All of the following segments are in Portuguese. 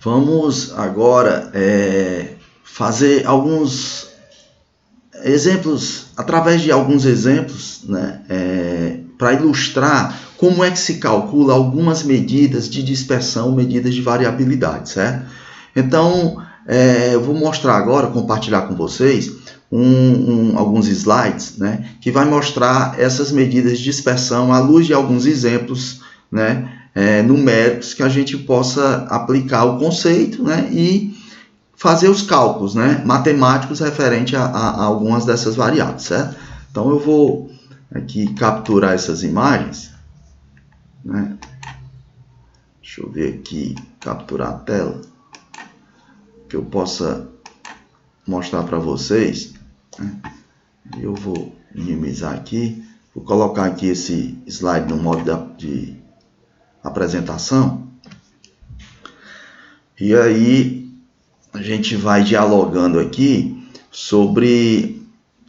Vamos agora fazer alguns exemplos, através de alguns exemplos, né, para ilustrar como é que se calcula algumas medidas de dispersão, medidas de variabilidade, certo? Então, eu vou mostrar agora, compartilhar com vocês alguns slides, né, que vai mostrar essas medidas de dispersão à luz de alguns exemplos, né, numéricos, que a gente possa aplicar o conceito, né, e fazer os cálculos, né, matemáticos referente a algumas dessas variáveis, certo? Então eu vou aqui capturar essas imagens, né? Deixa eu ver aqui, capturar a tela, que eu possa mostrar para vocês, né? Eu vou minimizar aqui, vou colocar aqui esse slide no modo de apresentação, e aí a gente vai dialogando aqui sobre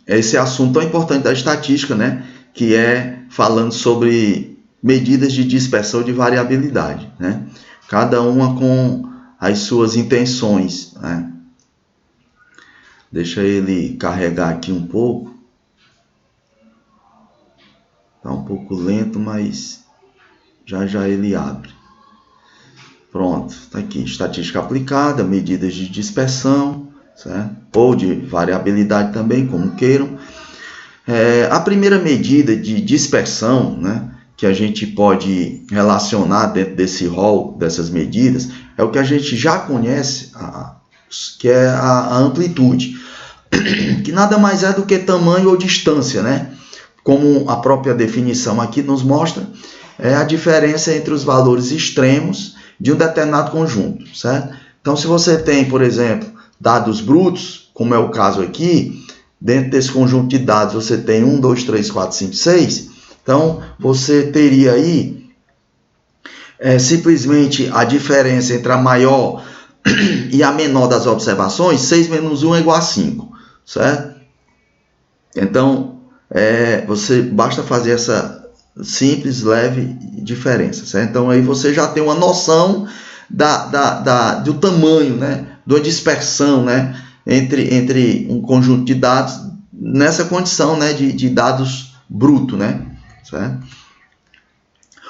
esse assunto tão importante da estatística, né? Que é falando sobre medidas de dispersão de variabilidade, né? Cada uma com as suas intenções, né? Deixa ele carregar aqui um pouco. Está um pouco lento, mas já ele abre. Pronto, está aqui, estatística aplicada, medidas de dispersão, certo? Ou de variabilidade também, como queiram. A primeira medida de dispersão, né, que a gente pode relacionar dentro desse rol dessas medidas, é o que a gente já conhece, que é a amplitude, que nada mais é do que tamanho ou distância, né? Como a própria definição aqui nos mostra, é a diferença entre os valores extremos de um determinado conjunto, certo? Então, se você tem, por exemplo, dados brutos, como é o caso aqui, dentro desse conjunto de dados você tem 1, 2, 3, 4, 5, 6, então você teria aí simplesmente a diferença entre a maior e a menor das observações, 6 menos 1 é igual a 5, certo? Então, você basta fazer essa simples, leve diferença, certo? Então aí você já tem uma noção do tamanho, né, da dispersão, né, entre um conjunto de dados nessa condição, né, de dados bruto, né, certo?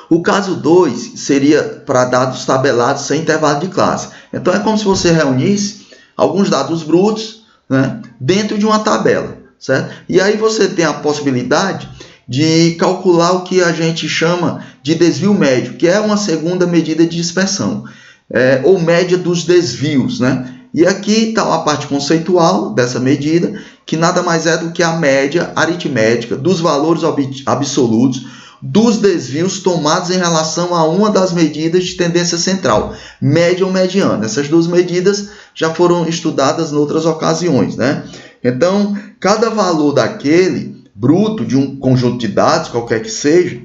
O caso 2 seria para dados tabelados sem intervalo de classe. Então é como se você reunisse alguns dados brutos, né, dentro de uma tabela, certo? E aí você tem a possibilidade de calcular o que a gente chama de desvio médio, que é uma segunda medida de dispersão, ou média dos desvios, né? E aqui está a parte conceitual dessa medida, que nada mais é do que a média aritmética dos valores absolutos dos desvios tomados em relação a uma das medidas de tendência central, média ou mediana. Essas duas medidas já foram estudadas em outras ocasiões, né? Então, cada valor daquele bruto de um conjunto de dados, qualquer que seja,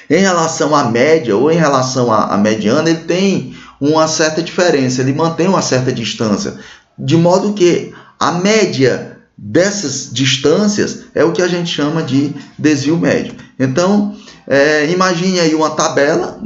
em relação à média ou em relação à mediana, ele tem uma certa diferença, ele mantém uma certa distância, de modo que a média dessas distâncias é o que a gente chama de desvio médio. Então, imagine aí uma tabela,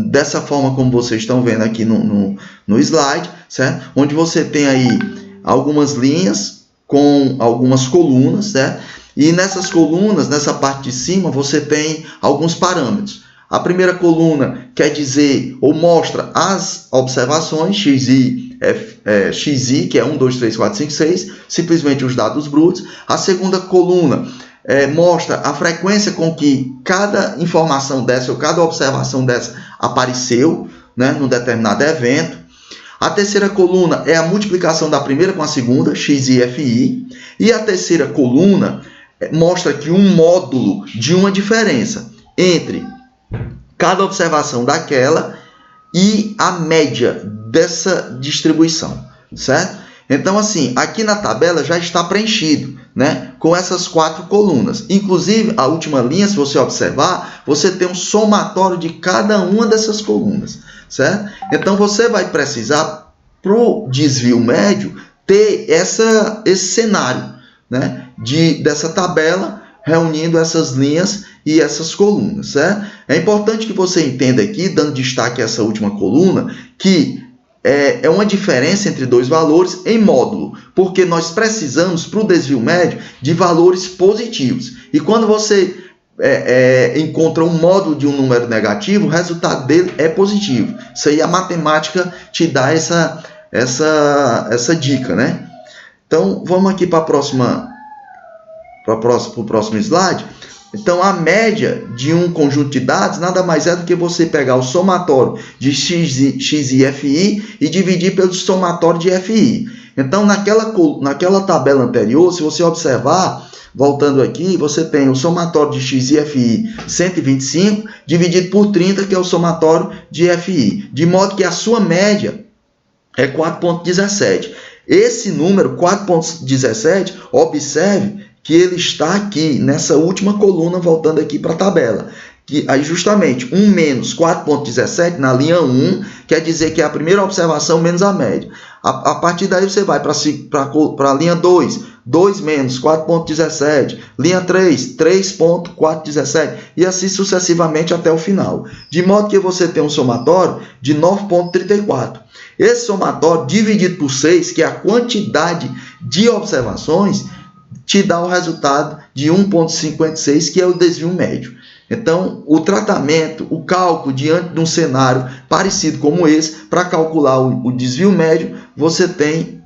dessa forma como vocês estão vendo aqui no slide, certo? Onde você tem aí algumas linhas com algumas colunas, certo? E nessas colunas, nessa parte de cima, você tem alguns parâmetros. A primeira coluna quer dizer ou mostra as observações, xi, que é 1, 2, 3, 4, 5, 6, simplesmente os dados brutos. A segunda coluna mostra a frequência com que cada informação dessa ou cada observação dessa apareceu, né, num determinado evento. A terceira coluna é a multiplicação da primeira com a segunda, xi, fi. E a terceira coluna mostra que um módulo de uma diferença entre cada observação daquela e a média dessa distribuição, certo? Então, assim, aqui na tabela já está preenchido, né, com essas 4 colunas. Inclusive, a última linha, se você observar, você tem um somatório de cada uma dessas colunas, certo? Então, você vai precisar, para o desvio médio, ter esse cenário, né, dessa tabela reunindo essas linhas e essas colunas, certo? É importante que você entenda aqui, dando destaque a essa última coluna, que é uma diferença entre dois valores em módulo, porque nós precisamos, para o desvio médio, de valores positivos. E quando você encontra um módulo de um número negativo, o resultado dele é positivo. Isso aí a matemática te dá essa dica, né? Então, vamos aqui para o próximo slide. Então, a média de um conjunto de dados nada mais é do que você pegar o somatório de x e fi e dividir pelo somatório de fi. Então, naquela tabela anterior, se você observar, voltando aqui, você tem o somatório de x e fi 125 dividido por 30, que é o somatório de fi. De modo que a sua média é 4,17. Esse número, 4,17, observe que ele está aqui, nessa última coluna, voltando aqui para a tabela. Que aí justamente 1 menos 4,17 na linha 1, quer dizer que é a primeira observação menos a média. A partir daí você vai para a linha 2, 2 menos 4,17, linha 3, 3,417 e assim sucessivamente até o final. De modo que você tem um somatório de 9,34. Esse somatório dividido por 6, que é a quantidade de observações, te dá o resultado de 1,56, que é o desvio médio. Então, o tratamento, o cálculo diante de um cenário parecido como esse, para calcular o desvio médio, você tem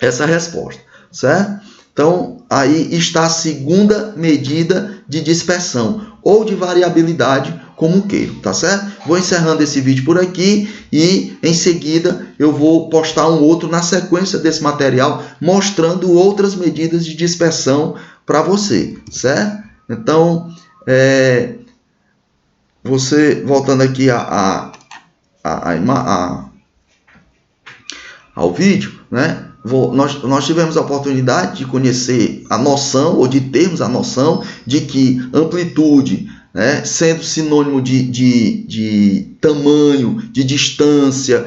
essa resposta, certo? Então, aí está a segunda medida de dispersão, ou de variabilidade, como queira, tá certo? Vou encerrando esse vídeo por aqui e em seguida eu vou postar um outro na sequência desse material mostrando outras medidas de dispersão para você, certo? Então, você voltando aqui ao vídeo, né? Nós tivemos a oportunidade de conhecer a noção, ou de termos a noção de que amplitude, né, sendo sinônimo de tamanho, de distância,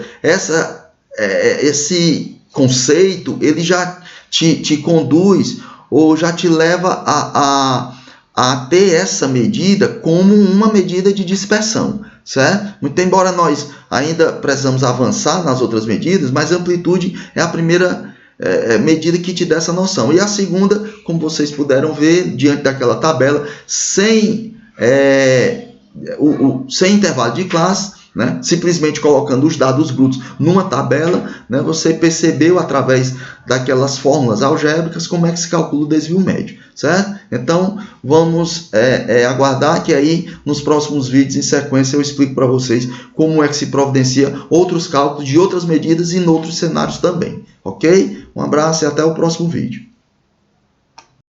esse conceito ele já te conduz ou já te leva a ter essa medida como uma medida de dispersão, certo? Muito embora nós ainda precisamos avançar nas outras medidas, mas a amplitude é a primeira medida que te dá essa noção. E a segunda, como vocês puderam ver, diante daquela tabela, sem intervalo de classe, né? Simplesmente colocando os dados brutos numa tabela, né? Você percebeu através daquelas fórmulas algébricas como é que se calcula o desvio médio, certo? Então vamos aguardar que aí nos próximos vídeos em sequência eu explico para vocês como é que se providencia outros cálculos de outras medidas e em outros cenários também, ok? Um abraço e até o próximo vídeo.